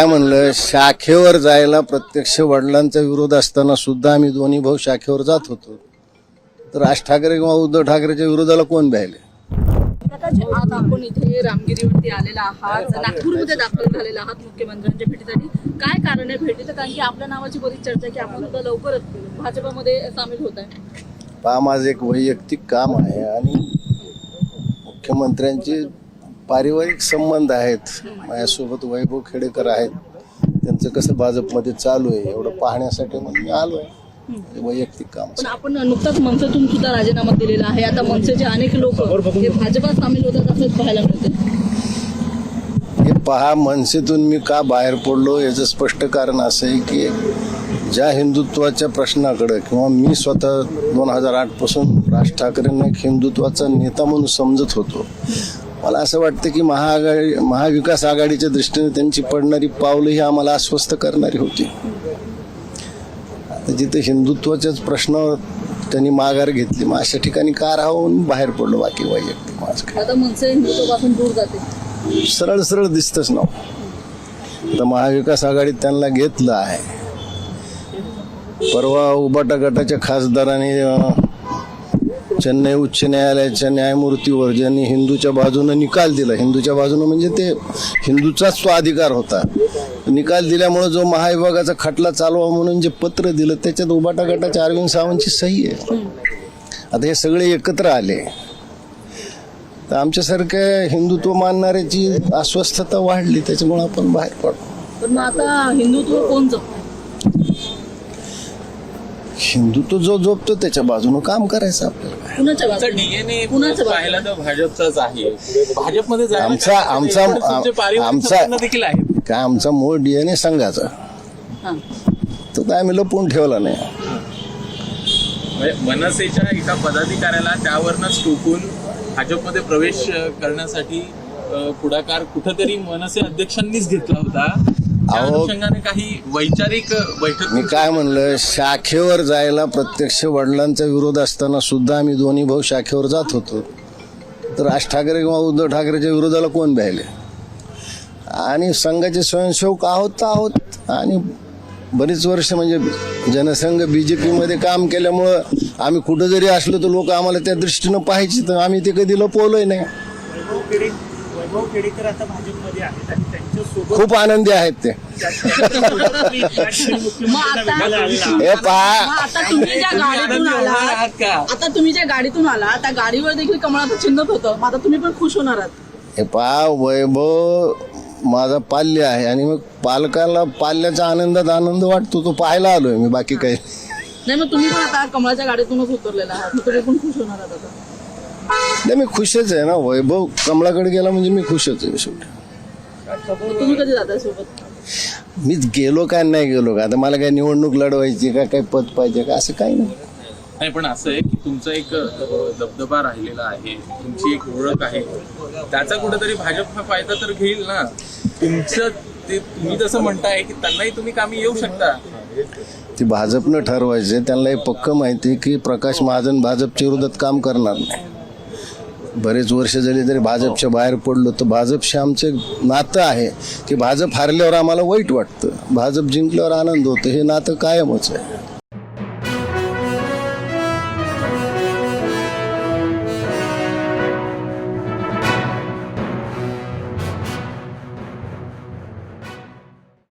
काय म्हणलं, शाखेवर जायला प्रत्यक्ष वडिलांचा विरोध असताना सुद्धा आम्ही दोन्ही भाऊ शाखेवर जात होतो. तर राज ठाकरे किंवा उद्धव ठाकरेच्या विरोधाला कोण भ्यायले? आज आपण इथे रामगिरीवरती आलेला आहात, नागपूरमध्ये दाखल झालेला आहात मुख्यमंत्र्यांच्या भेटीसाठी. काय कारण आहे भेटीचं? कारण की आपल्या नावाची बरीच चर्चा आहे की आपण सुद्धा लवकरच भाजपमध्ये सामील होत आहे. पहा, माझं एक वैयक्तिक काम आहे आणि मुख्यमंत्र्यांचे पारिवारिक संबंध आहेत. माझ्यासोबत वैभव खेडेकर आहेत, त्यांचं कसं भाजपमध्ये चालू आहे एवढं पाहण्यासाठी म्हणून मी आलो आहे. वैयक्तिक काम. पण आपण नुकताच मनसेतून सुद्धा राजीनामा दिलेला आहे. आता मनसेचे अनेक लोक हे भाजपात सामील होतात असंच पाहायला मिळते. हे पहा, मनसेतून मी का बाहेर पडलो याचं स्पष्ट कारण असं आहे की ज्या हिंदुत्वाच्या प्रश्नाकडे किंवा मी स्वतः 2008 पासून राज ठाकरेंना एक हिंदुत्वाचा नेता म्हणून समजत होतो. मला असं वाटतं की महाविकास आघाडीच्या दृष्टीने त्यांची पडणारी पावलं ही आम्हाला अस्वस्थ करणारी होती. आता जिथे हिंदुत्वाच्याच प्रश्नावर त्यांनी माघार घेतली, मग अशा ठिकाणी का राहावं बाहेर पडलो. बाकी वैयक्तिक माझं आता मनसे हिंदुत्वापासून दूर जाते. सरळ सरळ दिसतच ना. आता महाविकास आघाडीत त्यांना घेतलं आहे. परवा उबाटा गटाच्या खासदारांनी चेन्नई उच्च न्यायालयाच्या न्यायमूर्तीवर ज्यांनी हिंदूच्या बाजूने निकाल दिला, हिंदूच्या बाजूने म्हणजे ते हिंदूचाच तो अधिकार होता, निकाल दिल्यामुळे जो महाविभागाचा खटला चालवा म्हणून जे पत्र दिलं त्याच्यात उबाटा गटाच्या अरविंद सावंतची सही आहे. आता हे सगळे एकत्र आले तर आमच्यासारख्या हिंदुत्व मानणाऱ्याची अस्वस्थता वाढली, त्याच्यामुळे आपण बाहेर पडलो. पण मग आता हिंदुत्व कोण जपतं? हिंदुत्व जो जोपतो त्याच्या बाजूनं काम करायचं आपल्याला. कुणाच्या बाजूने? डीएनए कुणाचं बाजूने? पाहिला तर भाजपचाच आहे. भाजपमध्ये जायला आमचा काय आमचा तुमचे पारिवारिक आमचा संबंध देखील आहेत. काय आमचा मूळ डीएनए संघाचा, हां. तो काय आम्ही लपवून ठेवला नाही. म्हणजे मनसेच्या एका पदाधिकाऱ्याला त्यावरनच टोकून भाजपमध्ये प्रवेश करण्यासाठी पुढाकार कुठंतरी मनसे अध्यक्षांनीच घेतला होता. त्या अनुषंगाने काही वैचारिक बैठक. मी काय म्हणलं, शाखेवर जायला प्रत्यक्ष वडिलांचा विरोध असताना सुद्धा आम्ही दोन्ही भाऊ शाखेवर जात होतो. तर राज ठाकरे किंवा उद्धव ठाकरेच्या विरोधाला कोण भ्यायले? आणि संघाचे स्वयंसेवक आहोत आणि बरीच वर्ष म्हणजे जनसंघ बीजेपीमध्ये काम केल्यामुळं आम्ही कुठं जरी असलो तर लोक आम्हाला त्या दृष्टीनं पाहायची, तर आम्ही ते कधी लपवलंय नाही. वैभव खेडेकर आता भाजपमध्ये आहेत आणि त्यांच्यासोबत खूप आनंदी आहेत ते. हे पहा, मग आता तुम्ही ज्या गाडीतून आलात, आता तुम्ही ज्या गाडीतून आला त्या गाडीवर देखील कमळाचं चिन्ह होतं. मग आता तुम्ही पण खुश होणार आहात? हे पहा, वैभव माझा पाल्य आहे आणि मग पालकाला पाल्याच्या आनंदात आनंद वाटतो, तो पाहायला आलोय मी, बाकी काही नाही. मग तुम्ही पण आता कमळाच्या गाडीतूनच उतरलेला आहात, मग तुम्ही पण खुश होणार आहात आता? नाही, मी खुशच आहे ना. वैभव कमळाकडे गेला म्हणजे मी खुशच आहे. शेवटी तुम्ही कधी जाताय सोबत? मी गेलो काय नाही गेलो का, आता मला काय निवडणूक लढवायची का, काही पद पाहिजे का, असं काही नाही. नाही, पण असं आहे की तुमचा एक दबदबा राहिलेला आहे, तुमची एक ओळख आहे, त्याचा कुठेतरी भाजप हा फायदा तर घेईल ना. तुमचं ते तुम्ही जसं म्हणताय की त्यांनाही तुम्ही कामी येऊ शकता. ते भाजपनं ठरवायचे. त्यांना हे पक्क माहिती आहे की प्रकाश महाजन भाजपच्या विरोधात काम करणार नाही. बरेच वर्ष झाली तरी भाजपच्या बाहेर पडलो तर भाजपशी आमचं नातं आहे की भाजप हारल्यावर आम्हाला वाईट वाटतं, भाजप जिंकल्यावर आनंद होतो. हे नातं कायमच आहे.